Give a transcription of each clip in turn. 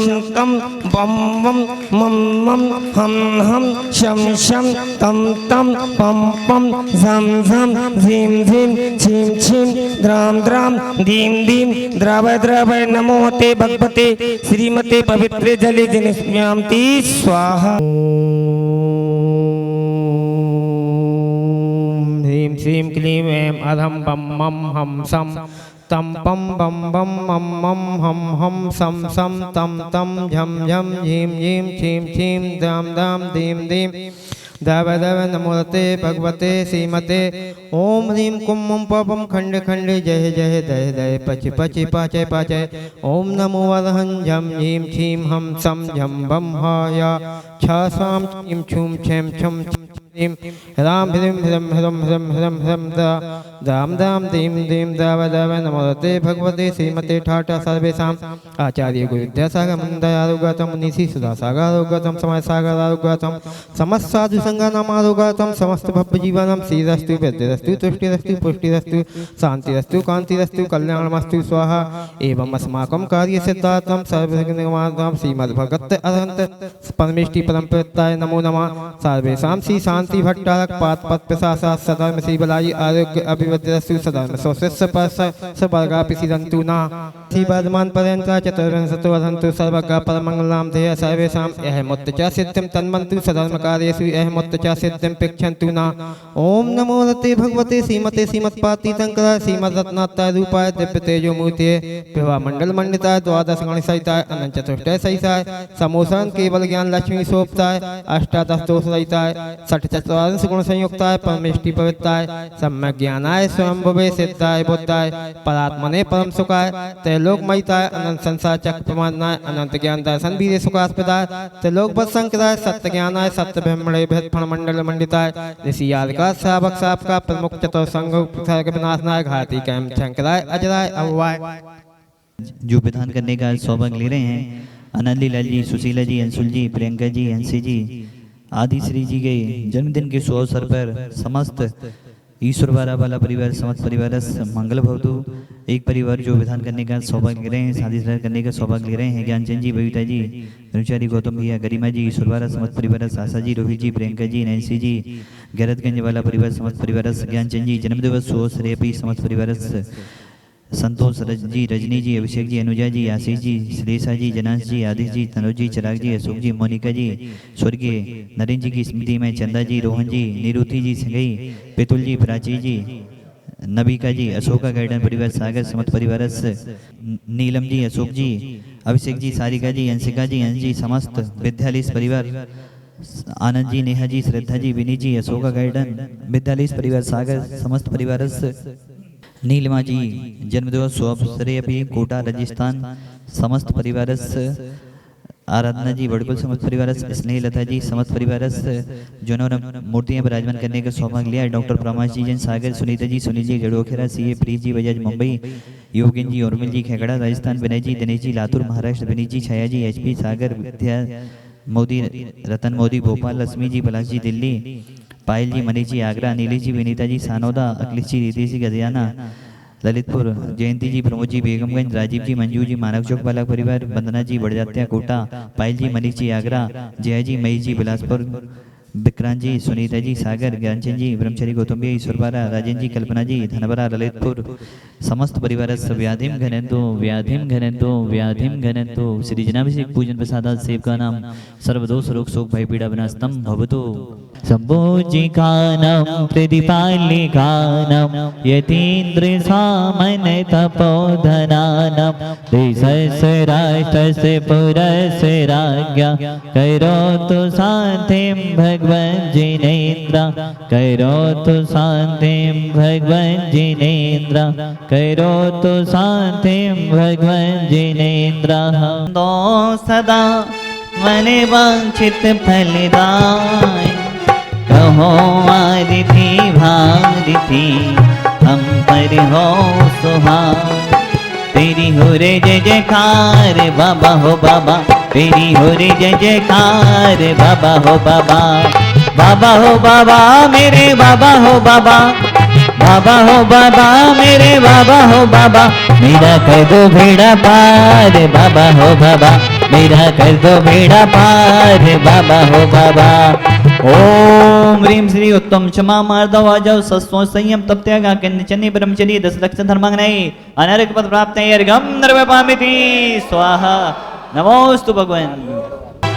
शंकम बम बम मम मम हम हम शम शम तम तम पम पम झम झम झीम झीम छीम छीम द्राम द्राम धीम धीम द्रावय द्रावय नमो ते भगवते श्रीमते पवित्रे जले जनिष्यामति स्वाहा। ह्रीं श्रीं क्लीं ऐं अधम बम मम हम सम तम पम बम बम मम मम हम हम सम सम तम तम झम झम झीम झीम छीम छीम दाम दाम धीम धीम दव दव नमोते भगवते श्रीमते ओम ह्रीं कुम मुम पम खंड खंड जय जय दय दय पच पच पाचय पाचय ओम नमो वरहं झम झीम छीम हम सम झम बम हाया छ स्वाम छीम छूम छेम छम राम ह्रीं ह्रम ह्रम ह्रम ह्रम ह्रम दाम दाम दीम दीम दव दव नमोते भगवते श्रीमते ठाटा सर्वेषां आचार्य गुरु विद्यासागर मुनिदयानुगतं मुनीषी सुधासागरानुगतं समय सागरानुगतं समस्त साधु संघानामानुगतं समस्त भव्य जीवनं श्रीरस्तु वृद्धिरस्तु तुष्टिरस्तु पुष्टिरस्तु शांतिरस्तु कांतिरस्तु कल्याणमस्तु स्वाहा। एवं अस्माकं कार्यसिद्धार्थं सर्वनिगमार्थं श्रीमद्भगवत अरहंत परमेष्टि परमपिताय नमो नमः। सर्वेषां श्री शांति भट्टारक पात पद प्रसाद सधर्म श्री बलाई आरोग्य अभिवृद्धिरस्तु सधर्म सोस्य सर्वगा पिसिदन्तु न श्री वर्धमान पर्यंत चतुर्विंशतो वदन्तु सर्वगा परमंगलां ध्येय सर्वेषां अहमुत्त च सिद्धिं तन्मन्तु सधर्म कार्येषु अहमुत्त च सिद्धिं पिक्षन्तु न। ओम नमो रते भगवते श्रीमते श्रीमत्पाति शंकराय श्रीमद्रत्नात्ताय रूपाय दिव्य तेजो मूर्तये विवाह मंडल मंडिताय द्वादश गण सहिताय अनंत चतुष्टय सहिताय समोसन केवल ज्ञान लक्ष्मी सोपताय अष्टादश दोष रहिताय षट चतुर्विंश गुण संयुक्ताय परमेष्टि पवित्राय सम्यक ज्ञानाय स्वयंभवे सिद्धाय बुद्धाय परात्मने परम सुखाय त्रैलोकमयिताय अनंत संसार चक्र प्रमाणाय अनंत ज्ञान दर्शन वीर सुखास्पदाय त्रैलोक बत्संकराय सत्य ज्ञानाय सत्य ब्रह्मणे भेद मंडल मंडिताय ऋषि का श्रावक साप का प्रमुख चतुर्संग विनाशनाय घाती कैम शंकराय अजराय अव्वाय। जो विधान करने का सौभाग्य ले रहे हैं आनंदी लाल जी, सुशीला जी, अंशुल जी, प्रियंका जी, हंसी जी आदि श्री जी के जन्मदिन के शुभ अवसर पर समस्त ईश्वर वाला परिवार समस्त परिवार मंगल भवतु। एक परिवार जो विधान करने का सौभाग्य ले रहे हैं, शादी करने का सौभाग्य ले रहे हैं ज्ञानचंद जी, बबीता जी, ब्रह्मचारी गौतम भैया, गरिमा जी, ईश्वर समस्त परिवार, आशा जी, रोहित जी, प्रियंका जी, नैन्सी जी, गैरतगंज वाला परिवार समस्त परिवार, ज्ञानचंद जी जन्मदिवस शुभ श्रेयपी समस्त परिवार, संतोष जी, रजनी जी, अभिषेक जी, अनुजा जी, आशीष जी, श्रेषा जी, जनांश जी, आदिश जी, तनुज जी, चिराग जी, अशोक जी, मोनिका जी, स्वर्गीय नरेंद्र जी की स्मृति में चंदा जी, रोहन जी, निरुति जी, संगई, पेतुल जी, प्राची जी, नबिका जी, अशोका गार्डन परिवार, सागर समस्त परिवार, नीलम जी, अशोक जी, अभिषेक जी, सारिका जी, अंशिका जी, अंश जी, समस्त विद्यालय परिवार, आनंद जी, नेहा जी, श्रद्धा जी, विनी जी, अशोका गार्डन विद्यालय परिवार, सागर समस्त परिवार, नीलिमा जी जन्मदिवस शुभ श्रेयपी कोटा राजस्थान समस्त परिवार, आराधना जी बड़कुल समस्त परिवार, स्नेहलता जी समस्त परिवार, जिन्होंने मूर्तियां विराजमान करने का सौभाग्य लिया, डॉक्टर प्रमाश जी, जन सागर, सुनीता जी, सुनील जी, जड़ोखेरा, सीए प्रीत जी, बजाज मुंबई, योगेन जी, उर्मिल जी, खेगड़ा राजस्थान, विनय जी, दिनेश जी, लातूर महाराष्ट्र, विनीत जी, छाया जी, एचपी सागर, विद्या मोदी, रतन मोदी भोपाल, लक्ष्मी जी, पलाश जी दिल्ली, पायल जी, मनीष जी आगरा, नीलेश जी, विनीता जी सानोदा, अखिलेश जी, रितेश जी हरियाणा, ललितपुर, जयंती जी, प्रमोद जी बेगमगंज, राजीव जी, मंजू जी, मानव चौक वाला परिवार, वंदना जी बड़जात्या कोटा, पायल जी, मनीष जी आगरा, जय जी, मई जी बिलासपुर, विक्रांत जी, सुनीता जी सागर, ज्ञानचंद जी, ब्रह्मचारी गौतम जी, ईश्वरपारा, राजेंद्र जी, कल्पना जी, धनबरा, ललितपुर समस्त परिवार, व्याधिम घनंतो व्याधिम घनंतो व्याधिम घनंतो श्री जनाभिषेक पूजन प्रसादात सेव का नाम सर्वदोष रोग शोक भय पीड़ा विनाशतम भवतु। संभोजिकानं प्रतिपालिकानं यतीन्द्र सामन तपोधनानं देशस्य राष्ट्रस्य पुरस्य राज्ञा करोतु शान्तिं भगवन् जिनेन्द्र करोतु शान्तिं भगवन् जिनेन्द्र करोतु शान्तिं भगवन् जिनेन्द्र। दो सदा मने वांछित फलदाय कहो आदिति भादिति हम पर हो सुहाग तेरी हो रे जय जयकार बाबा हो बाबा तेरी हो रे जय जयकार बाबा हो बाबा बाबा हो बाबा मेरे बाबा हो बाबा बाबा हो बाबा मेरे बाबा हो बाबा मेरा कर दो बेड़ा पार बाबा हो बाबा मेरा कर दो बेड़ा पार बाबा हो बाबा। ओम ह्रीम श्री उत्तम क्षमा मार्दव आ जाओ सस्व संयम तप त्यागा चन्नी ब्रह्मचर्य 10 लक्ष धर्माग्नय अनर्क पद प्राप्त अर्घम नर्वपामिति स्वाहा। नमोस्तु भगवान।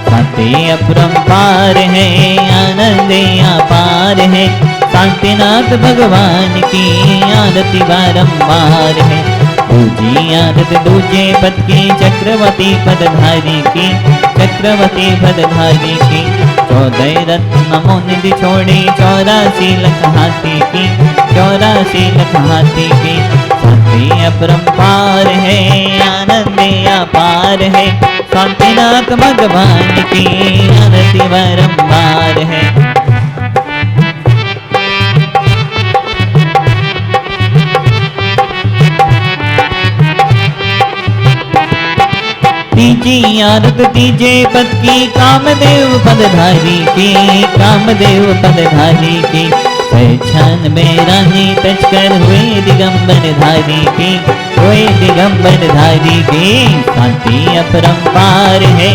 शांति अपरंपार है आनंद अपार है शांतिनाथ भगवान की आरती बारंबार है। दूजी आदत दूजे पद की चक्रवती पदधारी की चक्रवती पदधारी की 14 रत्न नमो निधि छोड़ी 84 लख हाथी की 84 लख हाथी की। शांति अपरंपार है आनंद अपार है शांतिनाथ भगवान की आरती बारंबार है। तीजी आरत तीजे पद की कामदेव पदधारी की कामदेव पदधारी की। 96 रानी तजकर हुए दिगंबर धारी की हुए दिगंबर धारी की। शांति अपरंपार है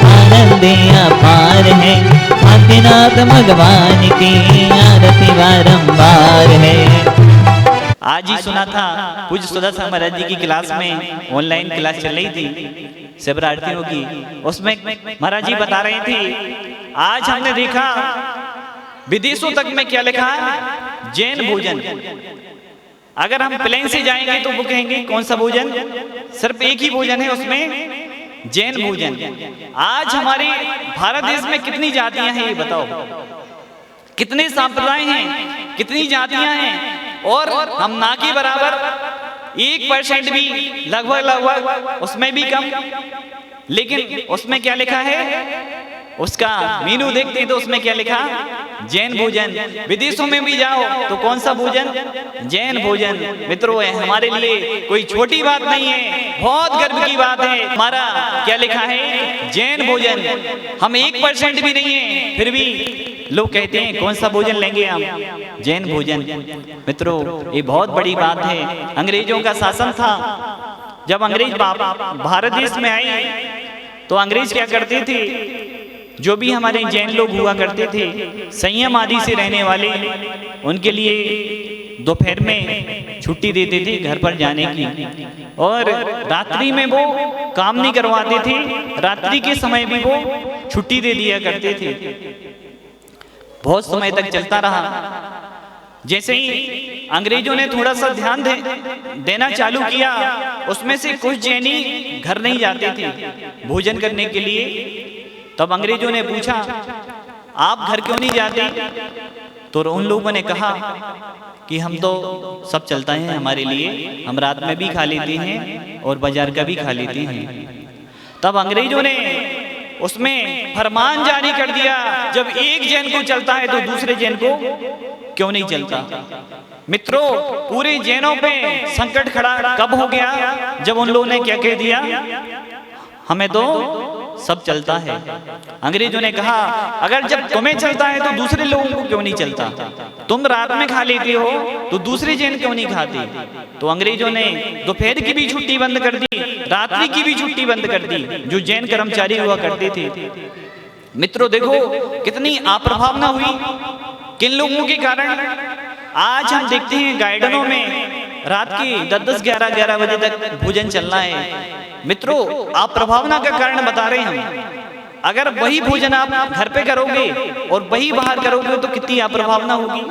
आनंद अपार है शांतिनाथ भगवान की आरती बारंबार है। आज ही सुना था पूज्य सुदर्शन महाराज जी की क्लास में ऑनलाइन क्लास चल रही थी शिवरात्रियों की। उसमें महाराज जी बता रहे थे आज हमने देखा विदेशों तक में क्या लिखा है जैन भोजन। अगर हम प्लेन से जाएंगे तो वो कहेंगे कौन सा भोजन, सिर्फ एक ही भोजन है उसमें जैन भोजन। आज हमारे भारत देश में कितनी जातियां हैं ये बताओ, कितने संप्रदाय हैं, कितनी जातियां हैं और हम ना के बराबर 1% भी लगभग उसमें भी कम। लेकिन उसमें क्या लिखा है उसका मेनू देखते हैं तो उसमें क्या लिखा जैन भोजन। विदेशों में भी जाओ तो कौन सा भोजन जैन भोजन। मित्रों हमारे लिए कोई छोटी बात नहीं है, बहुत गर्व की बात है। हमारा क्या लिखा है जैन भोजन। हम 1% भी नहीं है फिर भी लोग कहते हैं कौन सा भोजन लेंगे हम जैन भोजन। मित्रों ये बहुत बड़ी बात है। अंग्रेजों का शासन था, जब अंग्रेज भारत देश में आए तो अंग्रेज क्या करते थे, जो भी हमारे जैन लोग हुआ करते थे संयम आदि से रहने वाले, उनके लिए दोपहर में छुट्टी देते थे घर पर जाने की और रात्रि में वो काम नहीं करवाते थे, रात्रि के समय भी वो छुट्टी दे दिया करते थे। बहुत समय तक चलता रहा। जैसे ही अंग्रेजों ने थोड़ा सा ध्यान देना चालू किया, उसमें से कुछ जैनी घर नहीं जाते थे भोजन करने के लिए। तब अंग्रेजों ने पूछा आप घर क्यों नहीं जाते, तो उन लोगों ने कहा कि हम तो सब चलता है हमारे लिए, हम रात में भी खा लेते हैं और बाजार का भी खा लेते हैं। तब अंग्रेजों ने उसमें फरमान जारी कर दिया, जब एक जैन को चलता है तो दूसरे जैन को क्यों नहीं चलता। मित्रों पूरे जैनों पे संकट खड़ा कब हो गया, जब उन लोगों ने क्या कह दिया हमें तो सब चलता है। अंग्रेजों ने कहा अगर जब तुम्हें चलता है तो दूसरे लोगों को क्यों नहीं चलता, तुम रात में खा लेते हो तो दूसरे जैन क्यों नहीं खाते। तो अंग्रेजों ने दोपहर की भी छुट्टी बंद कर दी, रात्रि की भी छुट्टी बंद कर दी जो जैन कर्मचारी हुआ करते थे। मित्रों देखो कितनी अप्रभावना हुई किन लोगों के कारण। आज हम देखते हैं गार्डनों में रात के 10-11 बजे तक भोजन चल रहा है। मित्रों आप प्रभावना का कारण बता रहे हैं हम। अगर वही भोजन आप घर पे करोगे और वही बाहर करोगे तो कितनी अप्रभावना होगी।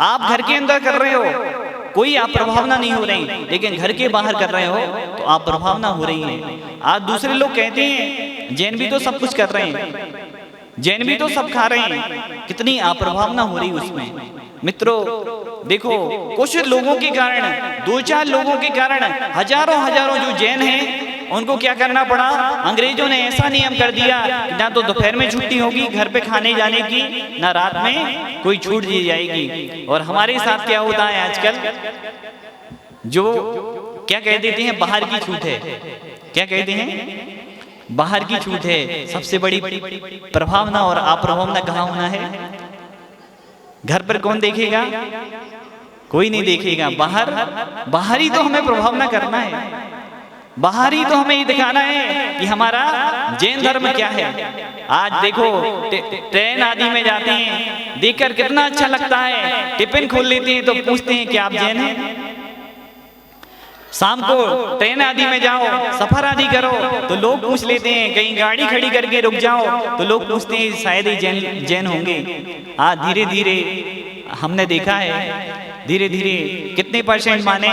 आप घर के अंदर कर रहे हो कोई अप्रभावना नहीं हो रही, लेकिन घर के बाहर कर रहे हो तो अप्रभावना हो रही है। आज दूसरे लोग कहते हैं जैन भी तो सब कुछ कर रहे हैं, जैन भी तो सब खा रहे हैं, कितनी अप्रभावना हो रही उसमें। मित्रों देखो कुछ लोगों के कारण, 2-4 लोगों के कारण हजारों जो जैन हैं उनको क्या करना पड़ा, अंग्रेजों ने ऐसा नियम कर दिया ना तो दोपहर में छुट्टी होगी घर पे खाने जाने की, ना रात में कोई छूट दी जाएगी। और हमारे साथ क्या होता है आजकल, जो क्या कह देते हैं बाहर की छूट है, क्या कहते हैं बाहर की छूट है। सबसे बड़ी प्रभावना और अप्रभावना कहाँ होना है, घर पर कौन देखेगा, कोई नहीं देखेगा। बाहर ही तो हमें प्रभावना करना है। बाहरी तो हमें ये दिखाना है कि हमारा जैन धर्म क्या है। आज देखो ट्रेन आदि में जाते हैं, देखकर कितना अच्छा लगता है, टिफिन खोल लेते हैं तो पूछते हैं कि आप जैन हैं। शाम को ट्रेन आदि में जाओ, सफर आदि करो तो लोग पूछ लेते हैं, कहीं गाड़ी खड़ी करके रुक जाओ तो लोग पूछते हैं शायद ही जैन होंगे। आज धीरे धीरे हमने देखा है, धीरे धीरे कितने परसेंट माने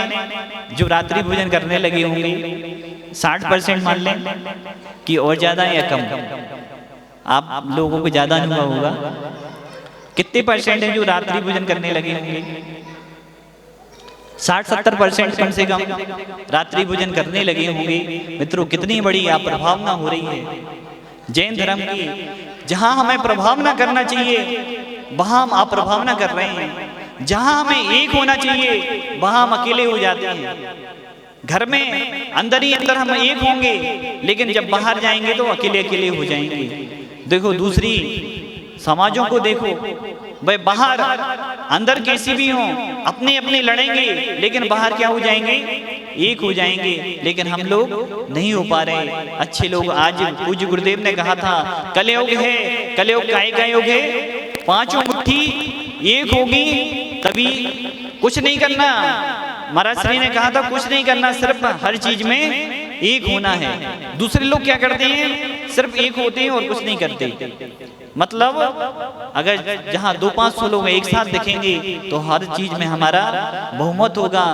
जो रात्रि भोजन करने लगे होंगे, 60% मान लें कि और ज्यादा या कम? आप लोगों को ज्यादा अनुभव होगा। कितने परसेंट है जो रात्रि भोजन करने लगे होंगे? 60-70% कम से कम रात्रि भोजन करने लगे होंगे। मित्रों, कितनी बड़ी अप्रभावना हो रही है जैन धर्म की। जहां हमें प्रभावना करना चाहिए वहां हम अप्रभावना कर रहे हैं। जहां हमें एक होना चाहिए वहां हम अकेले हो जाते हैं। घर में अंदर ही अंदर हम एक होंगे, लेकिन जब बाहर जाएंगे तो अकेले अकेले हो जाएंगे। देखो दूसरी समाजों को देखो, भाई बाहर अंदर कैसी भी हो अपने अपने लड़ेंगे, लेकिन बाहर क्या हो जाएंगे? एक हो जाएंगे। लेकिन हम लोग नहीं हो पा रहे। अच्छे लोग, आज पूज्य गुरुदेव ने कहा था कलयुग है, कलयुग काय का युग है, पांचों मुट्ठी एक होगी तभी। कुछ नहीं करना, महाराज श्री ने कहा था कुछ नहीं करना, सिर्फ हर चीज में एक होना है। दूसरे लोग क्या करते हैं? सिर्फ एक होते हैं और कुछ नहीं करते। मतलब अगर जहां 200-500 लोग एक साथ दिखेंगे तो हर चीज में हमारा बहुमत होगा।